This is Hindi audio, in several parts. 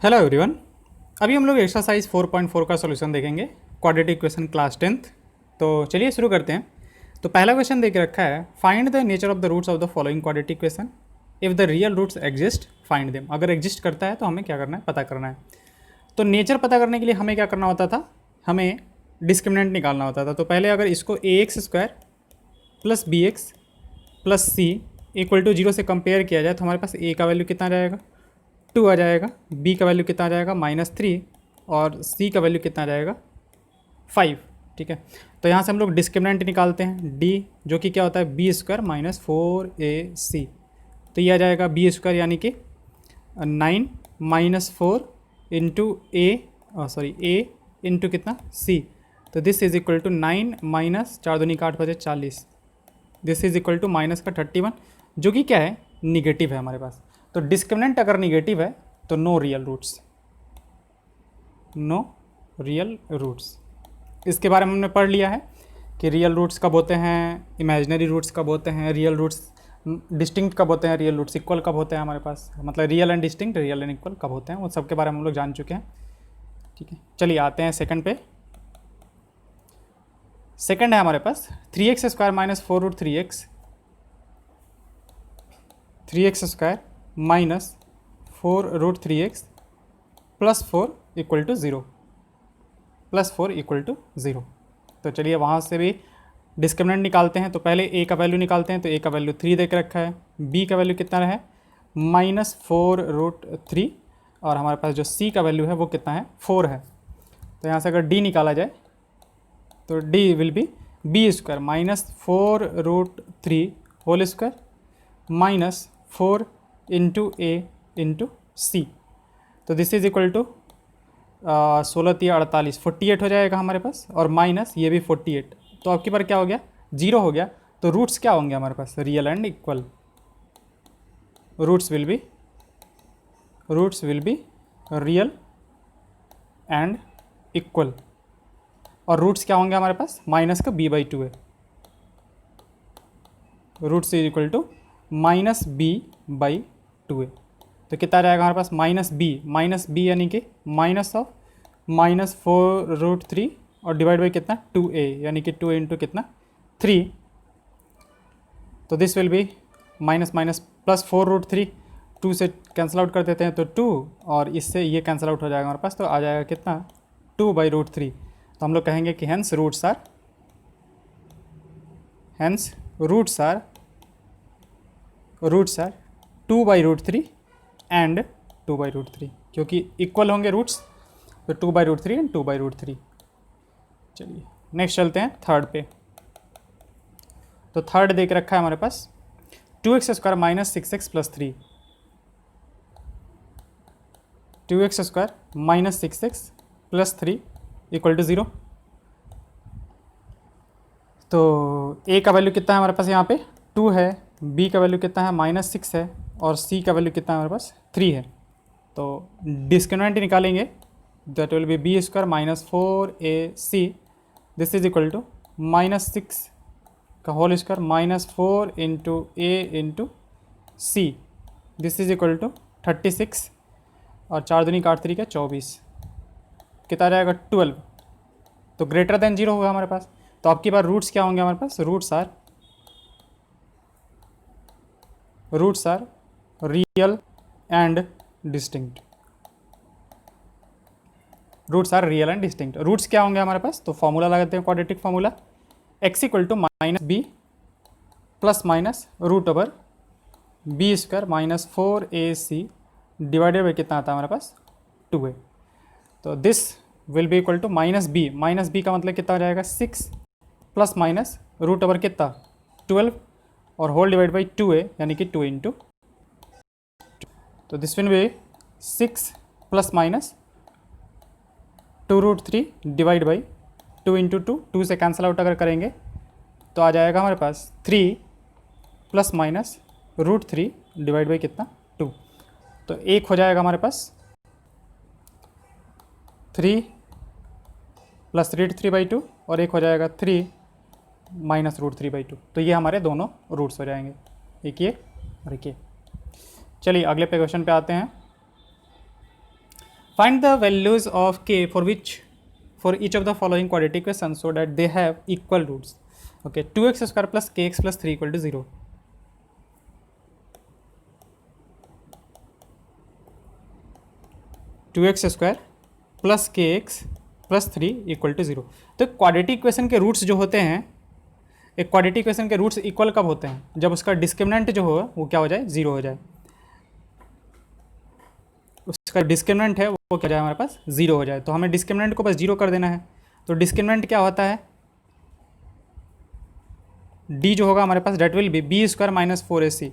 Hello everyone. अभी हम लोग एक्सरसाइज 4.4 का सॉल्यूशन देखेंगे, क्वाड्रेटिक इक्वेशन क्लास 10th। तो चलिए शुरू करते हैं। तो पहला क्वेश्चन दे के रखा है, find the nature of the roots of the following quadratic equation if the real roots exist find them. अगर एग्जिस्ट करता है तो हमें क्या करना है, पता करना है। तो नेचर पता करने के लिए हमें क्या करना होता था, हमें डिस्क्रिमिनेंट निकालना होता था। तो पहले अगर इसको ax square plus B X plus C equal to 0 से कंपेयर किया जाए तो हमारे पास a का वैल्यू कितना आ जाएगा, 2 आ जाएगा, b का वैल्यू कितना आ जाएगा -3 और c का वैल्यू कितना आ जाएगा 5। ठीक है, तो यहाँ से हम लोग डिस्क्रिमिनेंट निकालते हैं d, जो कि क्या होता है बी स्क्वायर माइनस 4ac। तो ये आ जाएगा बी स्क्वायर यानी कि 9 माइनस 4 इंटू ए इंटू कितना c। तो this is equal to 9 minus 4 दूनी का 8 बजे 40। This is equal to minus का 31, जो कि क्या है, निगेटिव है हमारे पास। तो डिस्क्रिमिनेंट अगर निगेटिव है तो no real roots, no real roots. इसके बारे में हमने पढ़ लिया है कि रियल रूट्स कब होते हैं, इमेजिनरी रूट्स कब होते हैं, रियल रूट्स डिस्टिंक्ट कब होते हैं, रियल रूट्स इक्वल कब होते हैं हमारे पास, मतलब real and distinct, real and equal कब होते हैं, उन सब के बारे में हम लोग जान चुके हैं। ठीक है, चलिए आते हैं सेकंड पे। सेकंड है हमारे पास 3x square minus 4√3x, 3x square minus 4√3x plus 4 equal to 0, plus 4 equal to 0। तो चलिए वहाँ से भी डिस्क्रिमिनेंट निकालते हैं। तो पहले a का वैल्यू निकालते हैं। तो a का वैल्यू 3 दे के रखा है, b का वैल्यू कितना है -4√3 और हमारे पास जो c का वैल्यू है वो कितना है 4 है। तो यहाँ से अगर d निकाला जाए तो d will be B square -4√3 whole square minus 4 into A into C. तो दिस इज इक्वल टू 16×3 = 48, 48 हो जाएगा हमारे पास, और माइनस ये भी 48। तो आपकी बार क्या हो गया, 0 हो गया। तो रूट्स क्या होंगे हमारे पास, real and equal. Roots will be real and equal. और रूट्स क्या होंगे हमारे पास, माइनस का b/2 है। Roots is equal to -b/2 है। तो कितना रहेगा हमारे पास, माइनस बी यानी कि माइनस ऑफ -4√3 और डिवाइड बाई कितना 2a यानी कि 2 इंटू कितना 3। तो this will be minus minus plus 4√3, 2 से कैंसिल आउट कर देते हैं तो 2 और इससे ये कैंसिल आउट हो जाएगा हमारे पास। तो आ जाएगा कितना 2/√3। तो हम लोग कहेंगे कि हेंस रूट्स आर 2/√3 एंड 2/√3, क्योंकि इक्वल होंगे रूट्स। तो 2/√3 एंड 2/√3। चलिए नेक्स्ट चलते हैं थर्ड पे। तो थर्ड देख रखा है हमारे पास 2x square minus 6x plus 3, 2x square minus 6x plus 3 equal to 0। तो a का वैल्यू कितना है हमारे पास, यहाँ पे 2 है, b का वैल्यू कितना है -6 है और c का वैल्यू कितना है हमारे पास 3 है। तो डिस्क्रिमिनेंट निकालेंगे, that will be B square minus 4ac, this is equal to -6 का whole square -4 into A into C, this is equal to 36 और 4 दूनी का 8 3 का 24, कितना आ जाएगा 12। तो ग्रेटर देन 0 होगा हमारे पास। तो आपकी बार रूट्स क्या होंगे हमारे पास, roots are real and distinct. Roots are real and distinct. Roots क्या होंगे हमारे पास, तो फॉर्मूला लगाते हैं, quadratic formula x equal to -b plus minus root over B square -4ac divided by कितना आता है हमारे पास 2 है। तो this will be equal to -b का मतलब कितना हो जाएगा 6 प्लस माइनस रूट ओवर कितना 12 और होल डिवाइड बाई 2 है यानी कि 2 इंटू। तो this will B 6 plus minus 2√3 divide by 2 into 2 से कैंसिल आउट अगर करेंगे तो आ जाएगा हमारे पास 3 प्लस माइनस √3 डिवाइड बाई कितना 2। तो एक हो जाएगा हमारे पास 3 प्लस √3/2 और एक हो जाएगा 3 माइनस √3/2। तो ये हमारे दोनों रूट्स हो जाएंगे, एक ये और एक ये। चलिए अगले पे क्वेश्चन पे आते हैं। Find the values of k for each of the following quadratic equations so that they have equal roots. Okay, 2x square plus kx plus 3 equal to 0. Two X square plus K X plus 3 equal to 0. तो क्वाड्रेटिक इक्वेशन के रूट्स जो होते हैं, एक क्वाड्रेटिक इक्वेशन के रूट्स इक्वल कब होते हैं? जब उसका डिस्क्रिमिनेंट जो हो वो क्या हो जाए? 0 हो जाए. उसका डिस्क्रिमिनेंट है वो क्या जाए हमारे पास? 0 हो जाए. तो हमें डिस्क्रिमिनेंट को बस 0 कर देना है. तो डिस्क्रिमिनेंट क्या होता है? डी जो होगा हमारे पास that will be B square minus 4ac,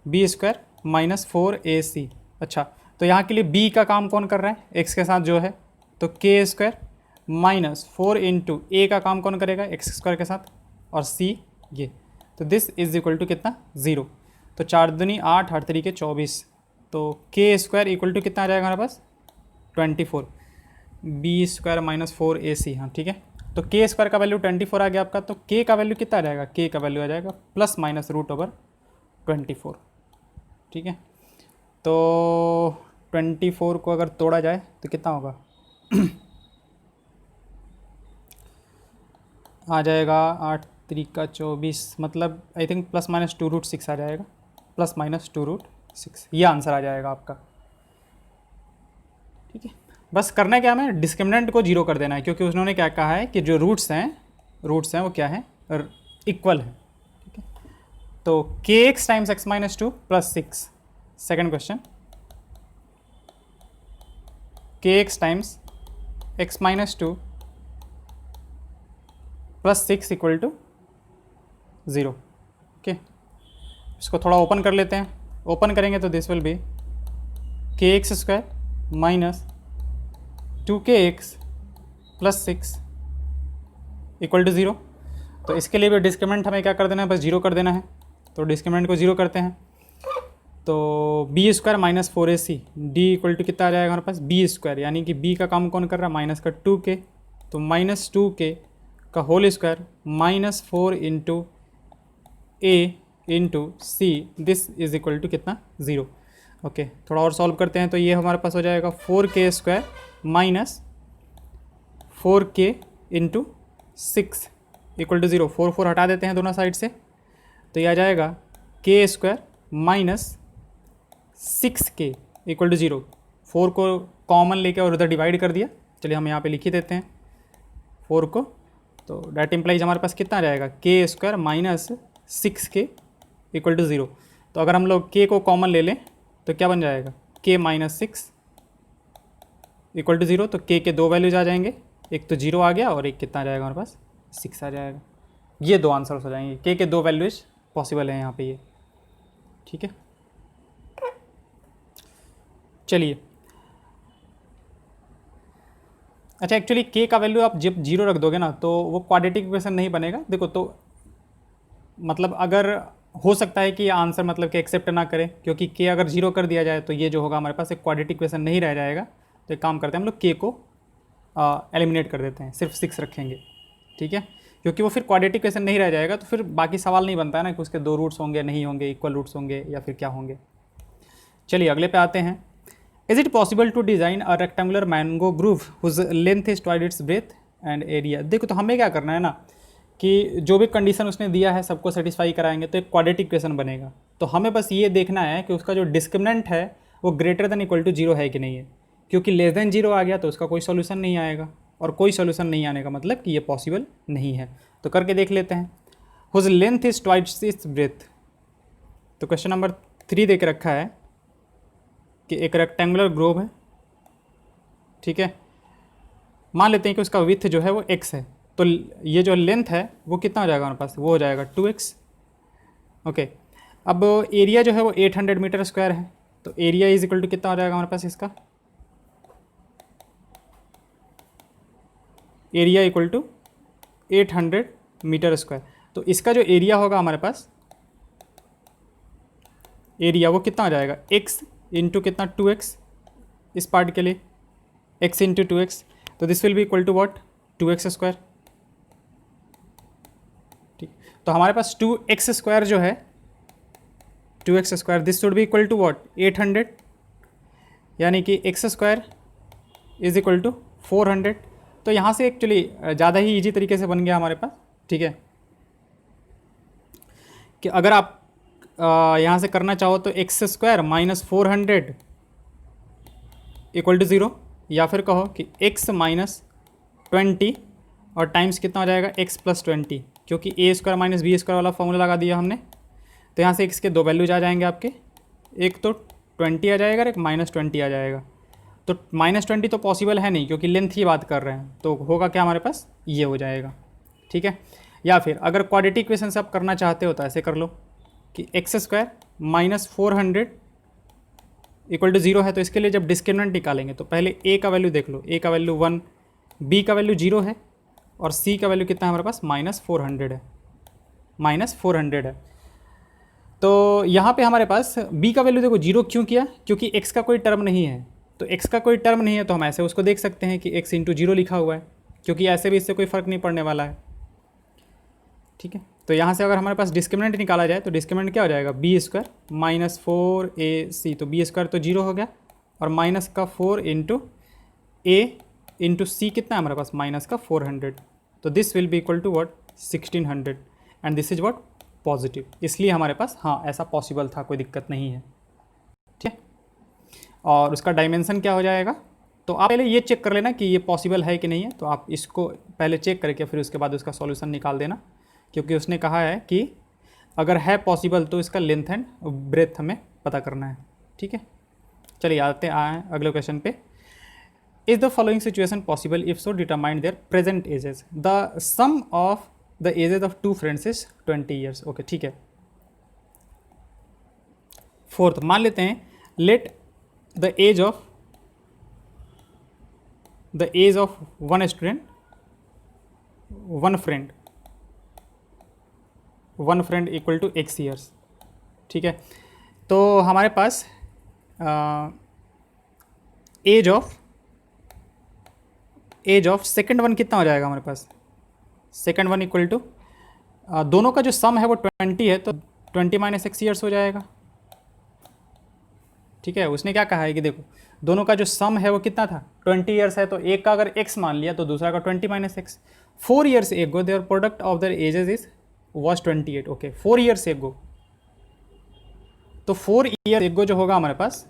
B square minus 4ac. अच्छा, तो यहाँ के लिए b का काम कौन कर रहा है? x के साथ जो है, तो k स्क्वायर माइनस 4 इंटू ए का काम कौन करेगा? x स्क्वायर के साथ, और c ये. तो दिस इज इक्वल टू कितना? 0. तो 4 दूनी 8, 8 तरीके 24. तो k स्क्वायर इक्वल टू कितना आ जाएगा हमारे पास? 24. B square minus 4ac. हाँ ठीक है. तो k स्क्वायर का वैल्यू 24 आ गया आपका. तो k का वैल्यू कितना आ जाएगा? k का वैल्यू आ जाएगा प्लस माइनस रूट ओवर 24. ठीक है. तो 24 को अगर तोड़ा जाए तो कितना होगा? आ जाएगा 8 तरीका 24, मतलब आई थिंक प्लस माइनस 2√6 आ जाएगा. प्लस माइनस 2√6 ये आंसर आ जाएगा आपका. ठीक है. बस करना है क्या? हमें डिस्क्रिमिनेंट को 0 कर देना है, क्योंकि उन्होंने क्या कहा है कि जो रूट्स हैं वो क्या है? इक्वल है. ठीक है. तो kx times x minus 2 plus 6. Second question, kx times x minus 2 plus 6 equal to 0. Okay, इसको थोड़ा ओपन कर लेते हैं. ओपन करेंगे तो this will be kx square minus 2kx plus 6 equal to 0. तो इसके लिए भी डिस्क्रिमिनेंट हमें क्या कर देना है? बस 0 कर देना है. तो डिस्क्रिमिनेंट को 0 करते हैं. तो B square minus 4ac, D equal to कितना आ जाएगा हमारे पास? बी स्क्वायर, यानी कि बी का काम कौन कर रहा है? माइनस का 2k. तो माइनस 2k का whole square minus 4 into A into C, this is equal to कितना? 0. ओके, थोड़ा और सॉल्व करते हैं. तो ये हमारे पास हो जाएगा 4k square minus 4k into 6 equal to 0. 4 4 हटा देते हैं दोनों साइड से. तो ये आ जाएगा k square minus 6k equal to 0. 4 को कॉमन लेके और उधर डिवाइड कर दिया. चलिए हम यहाँ पे लिख ही देते हैं 4 को. तो डैट इम्प्लाइज हमारे पास कितना आ जाएगा? k square minus 6k equal to 0. तो अगर हम लोग k को कॉमन ले लें तो क्या बन जाएगा? k minus 6 equal to 0. तो k के दो वैल्यूज आ जाएंगे, एक तो 0 आ गया और एक कितना आ जाएगा हमारे पास? 6 आ जाएगा. ये दो आंसर्स हो जाएंगे. k के दो वैल्यूज पॉसिबल हैं यहाँ पे ये. ठीक है. चलिए, अच्छा एक्चुअली k का वैल्यू आप जब 0 रख दोगे ना तो वो क्वाड्रेटिक इक्वेशन नहीं बनेगा. देखो, तो मतलब अगर हो सकता है कि आंसर मतलब कि एक्सेप्ट ना करें, क्योंकि k अगर 0 कर दिया जाए तो ये जो होगा हमारे पास एक क्वाड्रेटिक इक्वेशन नहीं रह जाएगा. तो एक काम करते हैं हम लोग k को एलिमिनेट कर देते हैं, सिर्फ 6 रखेंगे. ठीक है, क्योंकि वो फिर क्वाड्रेटिक इक्वेशन नहीं रह जाएगा. तो फिर बाकी सवाल नहीं बनता है ना कि उसके दो रूट्स होंगे, नहीं होंगे, इक्वल रूट्स होंगे या फिर क्या होंगे. चलिए अगले पे आते हैं. Is it possible to design a rectangular mango groove whose length is twice its breadth and area? देखो, तो हमें क्या करना है ना कि जो भी कंडीशन उसने दिया है सबको सेटिस्फाई कराएंगे तो एक क्वाड्रेटिक इक्वेशन बनेगा. तो हमें बस ये देखना है कि उसका जो डिस्क्रिमिनेंट है वो ग्रेटर देन इक्वल टू 0 है कि नहीं है. क्योंकि लेस देन 0 आ गया तो उसका कोई सोल्यूशन नहीं आएगा, और कोई सोल्यूशन नहीं आने का मतलब कि ये पॉसिबल नहीं है. तो करके देख लेते हैं. whose length is twice its breadth. तो क्वेश्चन नंबर 3 देख रखा है कि एक रेक्टेंगुलर ग्लोब है. ठीक है, मान लेते हैं कि उसका विड्थ जो है वो x है. तो ये जो लेंथ है वो कितना हो जाएगा हमारे पास? वो हो जाएगा 2x. ओके, अब एरिया जो है वो 800 मीटर स्क्वायर है. तो एरिया इज इक्वल टू कितना हो जाएगा हमारे पास? इसका area equal to 800 metre square. तो इसका जो एरिया होगा हमारे पास, एरिया वो कितना हो जाएगा? x इंटू कितना? 2x. इस पार्ट के लिए x इंटू 2x. तो this will be equal to what? 2x square. ठीक, तो हमारे पास 2x स्क्वायर जो है, 2x square, this should be equal to what? 800. यानी कि x square is equal to 400। तो यहाँ से एक्चुअली ज़्यादा ही ईजी तरीके से बन गया हमारे पास, ठीक है, कि अगर आप यहाँ से करना चाहो तो x square minus 400 equal to 0, या फिर कहो कि x माइनस 20 और टाइम्स कितना हो जाएगा x प्लस 20, क्योंकि ए स्क्वायर माइनस बी स्क्वायर वाला फॉर्मूला लगा दिया हमने। तो यहाँ से x के दो वैल्यूज आ जाएंगे आपके, एक तो 20 आ जाएगा और एक माइनस 20 आ जाएगा। तो माइनस 20 तो पॉसिबल है नहीं क्योंकि लेंथ की बात कर रहे हैं, तो होगा क्या हमारे पास, ये हो जाएगा, ठीक है। या फिर अगर क्वाड्रेटिक इक्वेशन से आप करना चाहते हो तो ऐसे कर लो कि x square minus 400 equal to 0 है। तो इसके लिए जब डिस्क्रिमिनेंट निकालेंगे तो पहले a का वैल्यू देख लो, a का वैल्यू 1, b का वैल्यू 0 है और c का वैल्यू कितना है हमारे पास, माइनस 400 है, माइनस 400 है। तो यहाँ पे हमारे पास b का वैल्यू देखो 0 क्यों किया, क्योंकि x का कोई टर्म नहीं है। तो x का कोई टर्म नहीं है तो हम ऐसे उसको देख सकते हैं कि x इंटू 0 लिखा हुआ है, क्योंकि ऐसे भी इससे कोई फ़र्क नहीं पड़ने वाला है, ठीक है। तो यहाँ से अगर हमारे पास डिस्क्रिमिनेंट निकाला जाए तो डिस्क्रिमिनेंट क्या हो जाएगा, बी स्क्वायर माइनस 4ac, तो बी स्क्वायर तो 0 हो गया और माइनस का 4 इंटू ए इंटू सी कितना है हमारे पास, माइनस का 400। तो this will be equal to what, 1600 and this is what, positive. इसलिए हमारे पास हाँ ऐसा पॉसिबल था, कोई दिक्कत नहीं है, ठीक है। और उसका डायमेंशन क्या हो जाएगा, तो आप पहले ये चेक कर लेना कि ये पॉसिबल है कि नहीं है। तो आप इसको पहले चेक करके फिर उसके बाद उसका सॉल्यूशन निकाल देना, क्योंकि उसने कहा है कि अगर है पॉसिबल तो इसका लेंथ एंड ब्रेथ हमें पता करना है, ठीक है। चलिए आते आए अगले क्वेश्चन पे। Is the following situation possible, if so determine their present ages. The sum of the ages of two friends is 20 years. Okay ठीक है। फोर्थ मान लेते हैं, let the age of one student, one friend equal to x years, ठीक है। तो हमारे पास एज ऑफ सेकंड वन कितना हो जाएगा हमारे पास, सेकंड वन इक्वल टू दोनों का जो सम है वो 20 है, तो 20 माइनस एक्स ईयर्स हो जाएगा, ठीक है। उसने क्या कहा है कि देखो दोनों का जो सम है वो कितना था, 20 ईयर्स है, तो एक का अगर x मान लिया तो दूसरा का 20 माइनस एक्स। 4 ईयर्स एगो their product of their edges is was 28। Okay 4 years एगो, तो 4 ईयर एगो जो होगा हमारे पास,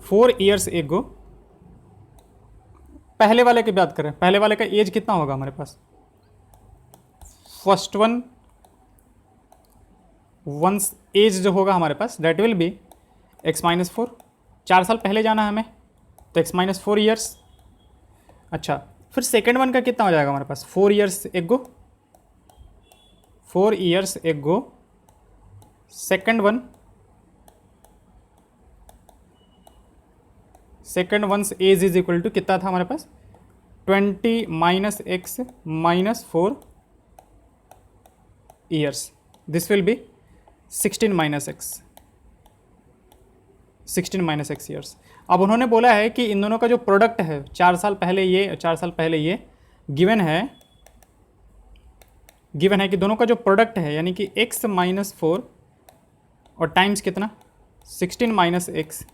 4 ईयर्स एगो, पहले वाले की बात करें, पहले वाले का एज कितना होगा हमारे पास, फर्स्ट वंस एज जो होगा हमारे पास that will be x minus 4। 4 साल पहले जाना है हमें, तो x माइनस 4 ईयर्स। अच्छा फिर सेकेंड वन का कितना हो जाएगा हमारे पास, 4 ईयर्स एगो, 4 years ago second one's age is equal to कितना था हमारे पास, 20 minus x minus 4 years, this will be 16 minus x, 16 minus x years. अब उन्होंने बोला है कि इन दोनों का जो प्रोडक्ट है 4 साल पहले ये गिवन है कि दोनों का जो प्रोडक्ट है यानी कि x माइनस 4 और टाइम्स कितना 16 minus x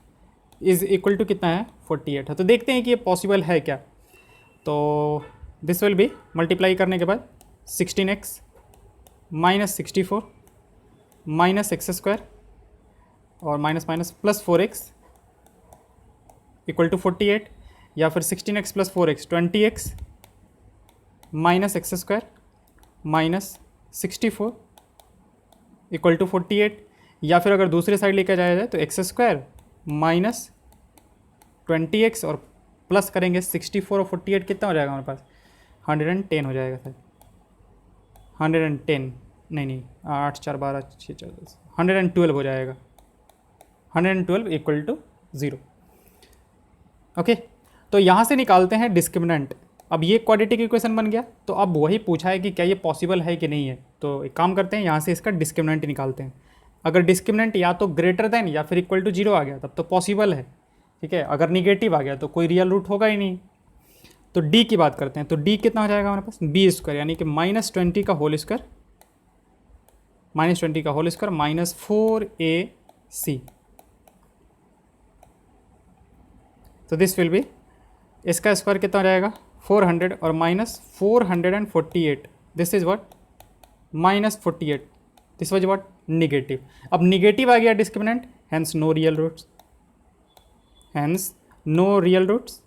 is equal to कितना है 48 है। तो देखते हैं कि ये पॉसिबल है क्या। तो दिस विल बी मल्टीप्लाई करने के बाद 16x minus 64 minus x square और minus minus plus 4x equal to 48, या फिर 16x plus 4x 20x minus x square minus 64 equal to 48, या फिर अगर दूसरे साइड लेकर जाया जाए तो एक्स स्क्वायर माइनस 20x और प्लस करेंगे 64 और 48 कितना हो जाएगा हमारे पास, 110 हो जाएगा सर, 110 नहीं 8 4 12 6 4 10 112 हो जाएगा, 112 इक्वल टू 0। ओके तो यहाँ से निकालते हैं डिस्क्रिमिनेंट। अब ये क्वाड्रेटिक इक्वेशन बन गया, तो अब वही पूछा है कि क्या ये पॉसिबल है कि नहीं है। तो एक काम करते हैं, यहाँ से इसका डिस्क्रिमिनेंट निकालते हैं। अगर डिस्क्रिमिनेंट या तो ग्रेटर देन या फिर इक्वल टू 0 आ गया तब तो पॉसिबल है, ठीक है। अगर निगेटिव आ गया तो कोई रियल रूट होगा ही नहीं। तो डी की बात करते हैं, तो डी कितना हो जाएगा हमारे पास, बी स्क्वायर यानी कि -20 का होल स्क्वायर माइनस 4ac तो दिस विल बी, इसका स्क्वायर कितना हो जाएगा 400 और minus 448, this is what -48, this was what negative. अब निगेटिव आ गया discriminant, hence no real roots, hence no real roots,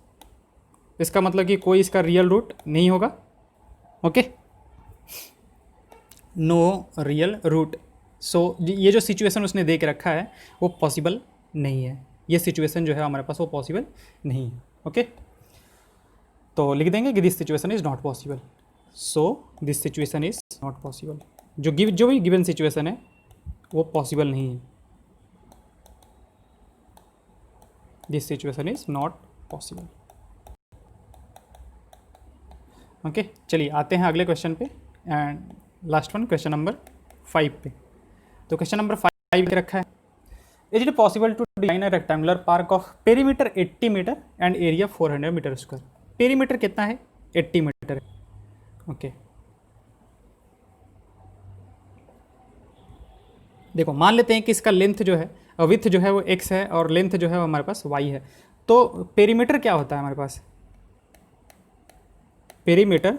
इसका मतलब कि कोई इसका रियल रूट नहीं होगा। Okay, no real root. So ये जो सिचुएशन उसने दे के रखा है वो पॉसिबल नहीं है, ये सिचुएशन जो है हमारे पास वो पॉसिबल नहीं है। ओके, तो लिख देंगे कि this situation is not possible. So this situation is not possible, जो भी गिवन सिचुएशन है वो पॉसिबल नहीं है, this situation is not possible. Okay, चलिए आते हैं अगले क्वेश्चन पे and last one, question number 5 पे। तो क्वेश्चन नंबर 5 रखा है, is it possible to design a rectangular park of perimeter 80 metre and area 400 metre square. Perimeter कितना है 80 मीटर है। ओके, देखो मान लेते हैं कि इसका लेंथ जो है, विड्थ जो है वो x है और लेंथ जो है वो हमारे पास y है। तो पेरीमीटर क्या होता है हमारे पास, पेरीमीटर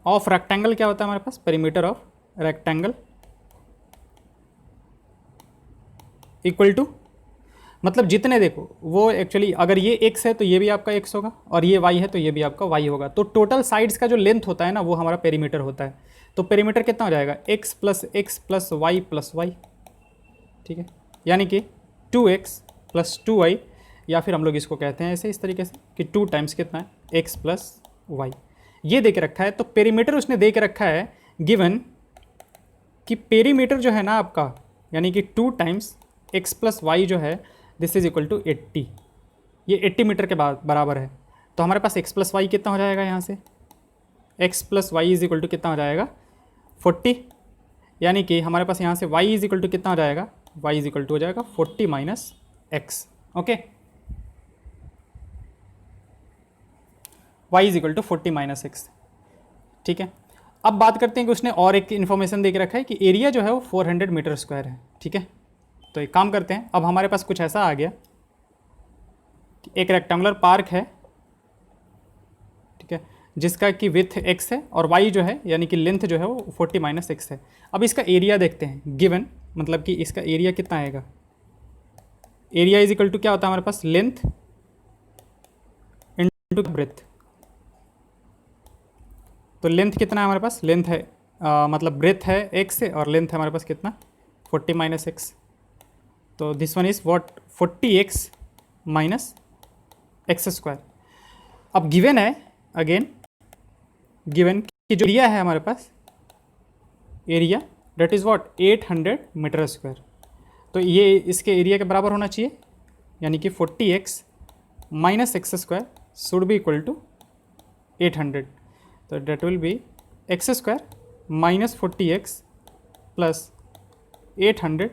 ऑफ रेक्टेंगल क्या होता है हमारे पास, perimeter of rectangle equal to, मतलब जितने, देखो वो एक्चुअली अगर ये x है तो ये भी आपका x होगा और ये y है तो ये भी आपका y होगा। तो टोटल साइड्स का जो लेंथ होता है ना वो हमारा पेरीमीटर होता है। तो पेरीमीटर कितना हो जाएगा x plus y plus y, ठीक है, यानी कि 2x प्लस 2y, या फिर हम लोग इसको कहते हैं ऐसे इस तरीके से कि 2 टाइम्स कितना है x प्लस y, ये दे के रखा है। तो पेरीमीटर उसने दे के रखा है गिवन कि पेरीमीटर जो है ना आपका, यानी कि 2 टाइम्स x प्लस वाई जो है दिस इज इक्वल टू 80, ये 80 मीटर के बराबर है। तो हमारे पास x प्लस वाई कितना हो जाएगा, यहाँ से x plus y is equal to कितना हो जाएगा 40, यानी कि हमारे पास यहाँ से y इज इक्वल टू कितना हो जाएगा, y इज इक्वल टू हो जाएगा 40 minus x. Okay, y is equal to 40 minus x, ठीक है। अब बात करते हैं कि उसने और एक इन्फॉर्मेशन दे के रखा है कि एरिया जो है वो 400 मीटर स्क्वायर है, ठीक है। तो एक काम करते हैं, अब हमारे पास कुछ ऐसा आ गया कि एक रेक्टेंगुलर पार्क है, ठीक है, जिसका कि विथ x है और y जो है यानी कि लेंथ जो है वो 40 माइनस एक्स है। अब इसका एरिया देखते हैं गिवन, मतलब कि इसका एरिया कितना आएगा, एरिया इज इक्वल टू क्या होता है हमारे पास, लेंथ इनटू ब्रेथ। तो लेंथ कितना है हमारे पास, लेंथ है मतलब ब्रेथ है x है और लेंथ है हमारे पास कितना 40 माइनस एक्स। तो this one is what 40x minus x square. अब गिवन है अगेन, गिवन कि जो एरिया है हमारे पास, area that is what 800 metre square. तो ये इसके एरिया के बराबर होना चाहिए, यानी कि 40x minus x square should be equal to 800। तो that will be x square minus 40x plus 800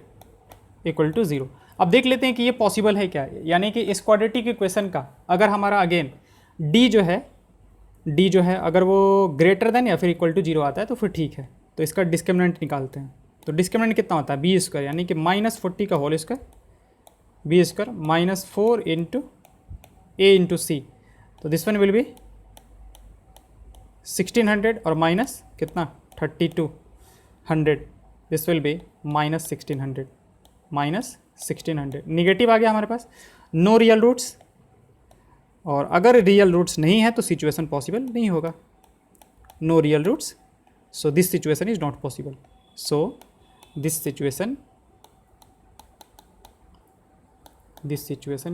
equal to 0। अब देख लेते हैं कि ये पॉसिबल है क्या, यानी कि इस क्वाड्रेटिक इक्वेशन का अगर हमारा अगेन d जो है अगर वो ग्रेटर देन या फिर इक्वल टू 0 आता है तो फिर ठीक है। तो इसका डिस्क्रिमिनेंट निकालते हैं। तो डिस्क्रिमिनेंट कितना होता है बी स्क्वायर, यानी कि माइनस 40 का whole square, B square minus 4 into A into C. तो दिस वन विल बी 1600 और माइनस कितना 3200, this will be minus 1600, minus 1600। Negative आ गया हमारे पास, नो रियल रूट्स, और अगर रियल रूट्स नहीं है तो सिचुएशन पॉसिबल नहीं होगा, no real roots, so this situation is not possible, so this situation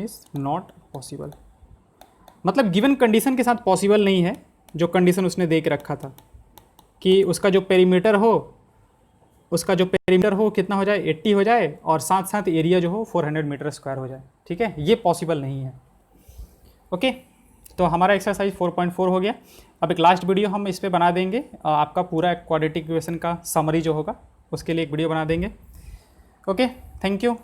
is not possible. मतलब गिवन कंडीशन के साथ पॉसिबल नहीं है, जो कंडीशन उसने दे के रखा था कि उसका जो पेरीमीटर हो कितना हो जाए 80 हो जाए और साथ साथ एरिया जो हो 400 मीटर स्क्वायर हो जाए, ठीक है, ये पॉसिबल नहीं है। ओके, तो हमारा एक्सरसाइज 4.4 हो गया। अब एक लास्ट वीडियो हम इस पे बना देंगे, आपका पूरा क्वाड्रेटिक इक्वेशन का समरी जो होगा उसके लिए एक वीडियो बना देंगे। Okay, thank you.